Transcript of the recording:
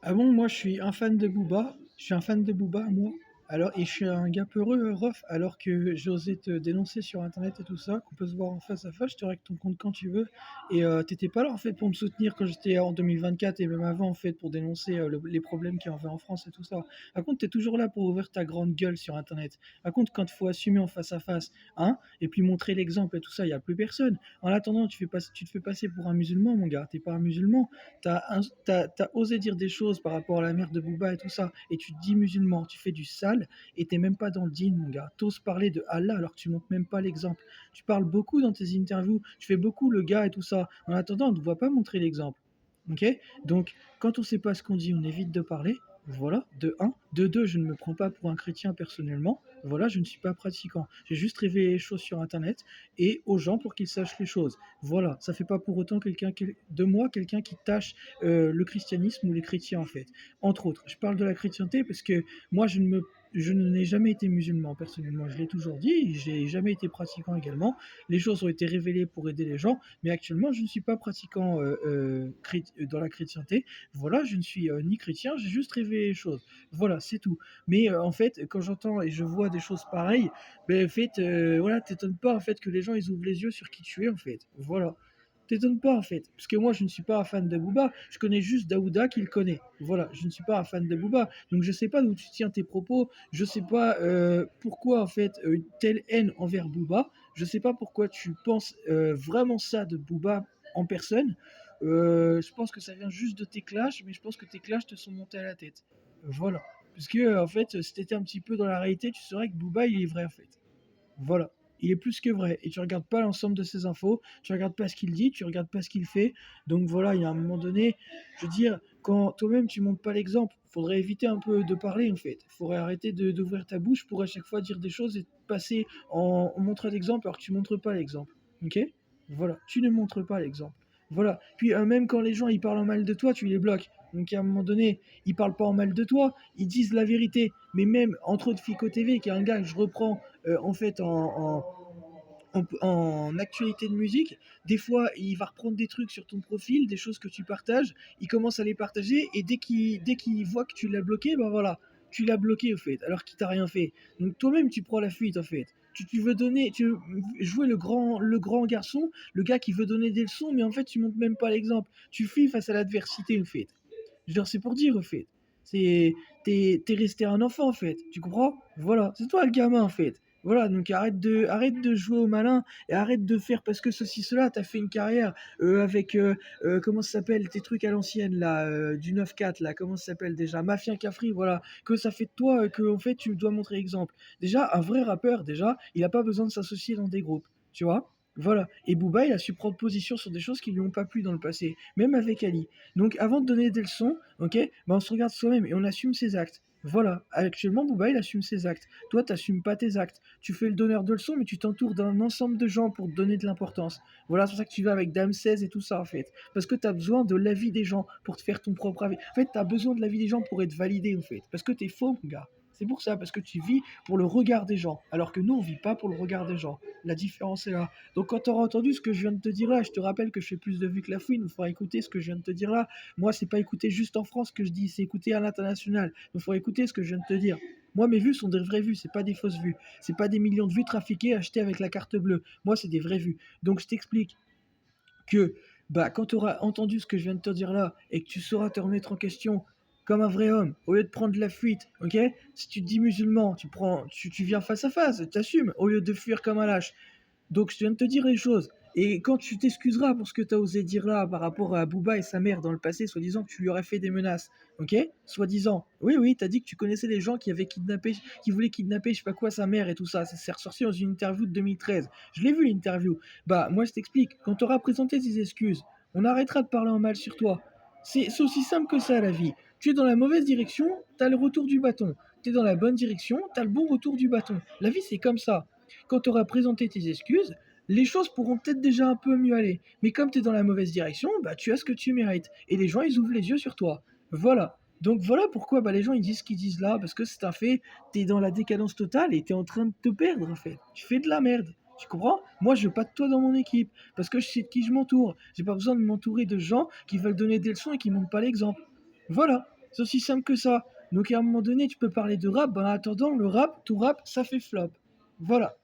Ah bon, moi je suis un fan de Booba. Je suis un fan de Booba, moi. Alors, et je suis un gars peureux, ref, alors que j'ai osé te dénoncer sur internet et tout ça, qu'on peut se voir en face à face, je te règle ton compte quand tu veux. Et t'étais pas là en fait pour me soutenir quand j'étais en 2024 et même avant en fait pour dénoncer les problèmes qu'il y avait en France et tout ça. Par contre, t'es toujours là pour ouvrir ta grande gueule sur internet. Par contre, quand il faut assumer en face à face, hein, et puis montrer l'exemple et tout ça, il y a plus personne. En attendant, tu te fais passer pour un musulman, mon gars. T'es pas un musulman. T'as osé dire des choses par rapport à la mère de Booba et tout ça, et tu te dis musulman, tu fais du sale, et t'es même pas dans le dîne, mon gars. T'oses parler de Allah alors que tu montres même pas l'exemple. Tu parles beaucoup dans tes interviews, tu fais beaucoup le gars et tout ça. En attendant, on ne voit pas montrer l'exemple. Ok. Donc, quand on sait pas ce qu'on dit, on évite de parler. Voilà, de un. De deux, je ne me prends pas pour un chrétien personnellement. Voilà, je ne suis pas pratiquant. J'ai juste révélé les choses sur Internet et aux gens pour qu'ils sachent les choses. Voilà, ça fait pas pour autant de moi quelqu'un qui tâche le christianisme ou les chrétiens en fait. Entre autres, je parle de la chrétienté parce que moi je n'ai jamais été musulman personnellement, je l'ai toujours dit, j'ai jamais été pratiquant également. Les choses ont été révélées pour aider les gens, mais actuellement je ne suis pas pratiquant dans la chrétienté. Voilà, je ne suis ni chrétien, j'ai juste révélé les choses. Voilà, c'est tout. Mais en fait, quand j'entends et je vois des choses pareilles, ben en fait, voilà, t'étonnes pas en fait que les gens ils ouvrent les yeux sur qui tu es en fait. Voilà. T'étonnes pas en fait, parce que moi je ne suis pas un fan de Booba, je connais juste Daouda qui le connaît. Voilà, je ne suis pas un fan de Booba, donc je sais pas d'où tu tiens tes propos, je sais pas pourquoi en fait une telle haine envers Booba, je sais pas pourquoi tu penses vraiment ça de Booba en personne. Je pense que ça vient juste de tes clashs, mais je pense que tes clashs te sont montés à la tête. Voilà, parce que en fait, si t'étais un petit peu dans la réalité, tu saurais que Booba il est vrai en fait. Voilà. Il est plus que vrai. Et tu regardes pas l'ensemble de ses infos, tu regardes pas ce qu'il dit, tu regardes pas ce qu'il fait. Donc voilà, il y a un moment donné, je veux dire, quand toi-même tu montres pas l'exemple, faudrait éviter un peu de parler en fait. Faudrait arrêter d'ouvrir ta bouche pour à chaque fois dire des choses et passer en montrant l'exemple alors que tu montres pas l'exemple. Ok. Voilà, tu ne montres pas l'exemple. Voilà. Puis même quand les gens ils parlent en mal de toi, tu les bloques. Donc à un moment donné, ils parlent pas en mal de toi, ils disent la vérité. Mais même entre autres Fico TV, qui est un gars que je reprends en fait en actualité de musique, des fois il va reprendre des trucs sur ton profil, des choses que tu partages, il commence à les partager et dès qu'il voit que tu l'as bloqué, ben voilà, tu l'as bloqué au fait, alors qu'il t'a rien fait. Donc toi-même tu prends la fuite en fait. Tu veux donner, tu veux jouer le grand garçon, le gars qui veut donner des leçons, mais en fait tu montres même pas l'exemple. Tu fuis face à l'adversité au fait. Je veux dire, c'est pour dire, en fait. C'est, t'es resté un enfant, en fait. Tu comprends? Voilà. C'est toi le gamin, en fait. Voilà. Donc arrête de jouer au malin et arrête de faire parce que ceci, cela. T'as fait une carrière avec, comment ça s'appelle, tes trucs à l'ancienne, là, du 9-4, là. Comment ça s'appelle déjà? Mafia Cafri, voilà. Que ça fait de toi que, en fait, tu dois montrer exemple. Déjà, un vrai rappeur, déjà, il a pas besoin de s'associer dans des groupes. Tu vois? Voilà. Et Booba, il a su prendre position sur des choses qui lui ont pas plu dans le passé, même avec Ali. Donc avant de donner des leçons, ok, bah on se regarde soi-même et on assume ses actes. Voilà, actuellement Booba il assume ses actes. Toi t'assumes pas tes actes. Tu fais le donneur de leçons mais tu t'entoures d'un ensemble de gens pour te donner de l'importance. Voilà, c'est pour ça que tu vas avec Dame 16 et tout ça en fait. Parce que t'as besoin de l'avis des gens pour te faire ton propre avis. En fait t'as besoin de l'avis des gens pour être validé en fait. Parce que t'es faux mon gars. C'est pour ça, parce que tu vis pour le regard des gens, alors que nous, on vit pas pour le regard des gens. La différence est là. Donc quand tu auras entendu ce que je viens de te dire là, je te rappelle que je fais plus de vues que la fouine, il faudra écouter ce que je viens de te dire là. Moi, c'est pas écouter juste en France que je dis, c'est écouter à l'international. Il faut écouter ce que je viens de te dire. Moi, mes vues sont des vraies vues, c'est pas des fausses vues. C'est pas des millions de vues trafiquées achetées avec la carte bleue. Moi, c'est des vraies vues. Donc, je t'explique que bah, quand tu auras entendu ce que je viens de te dire là et que tu sauras te remettre en question comme un vrai homme, au lieu de prendre la fuite, ok. Si tu te dis musulman, tu viens face à face, t'assumes, au lieu de fuir comme un lâche. Donc je viens de te dire les choses. Et quand tu t'excuseras pour ce que tu as osé dire là par rapport à Booba et sa mère dans le passé, soi-disant que tu lui aurais fait des menaces, ok? Soi-disant. Oui, oui, t'as dit que tu connaissais les gens qui avaient kidnappé, qui voulaient kidnapper, je sais pas quoi, sa mère et tout ça. Ça s'est ressorti dans une interview de 2013. Je l'ai vu l'interview. Bah, moi je t'explique. Quand tu auras présenté tes excuses, on arrêtera de parler en mal sur toi. C'est aussi simple que ça la vie. Tu es dans la mauvaise direction, t'as le retour du bâton. Tu es dans la bonne direction, t'as le bon retour du bâton. La vie c'est comme ça. Quand tu auras présenté tes excuses, les choses pourront peut-être déjà un peu mieux aller. Mais comme tu es dans la mauvaise direction, bah tu as ce que tu mérites. Et les gens, ils ouvrent les yeux sur toi. Voilà. Donc voilà pourquoi bah, les gens ils disent ce qu'ils disent là, parce que c'est un fait, t'es dans la décadence totale et t'es en train de te perdre en fait. Tu fais de la merde. Tu comprends? Moi je veux pas de toi dans mon équipe, parce que je sais de qui je m'entoure. J'ai pas besoin de m'entourer de gens qui veulent donner des leçons et qui montrent pas l'exemple. Voilà, C'est aussi simple que ça. Donc à un moment donné, tu peux parler de rap, ben, en attendant, le rap, tout rap, ça fait flop. Voilà.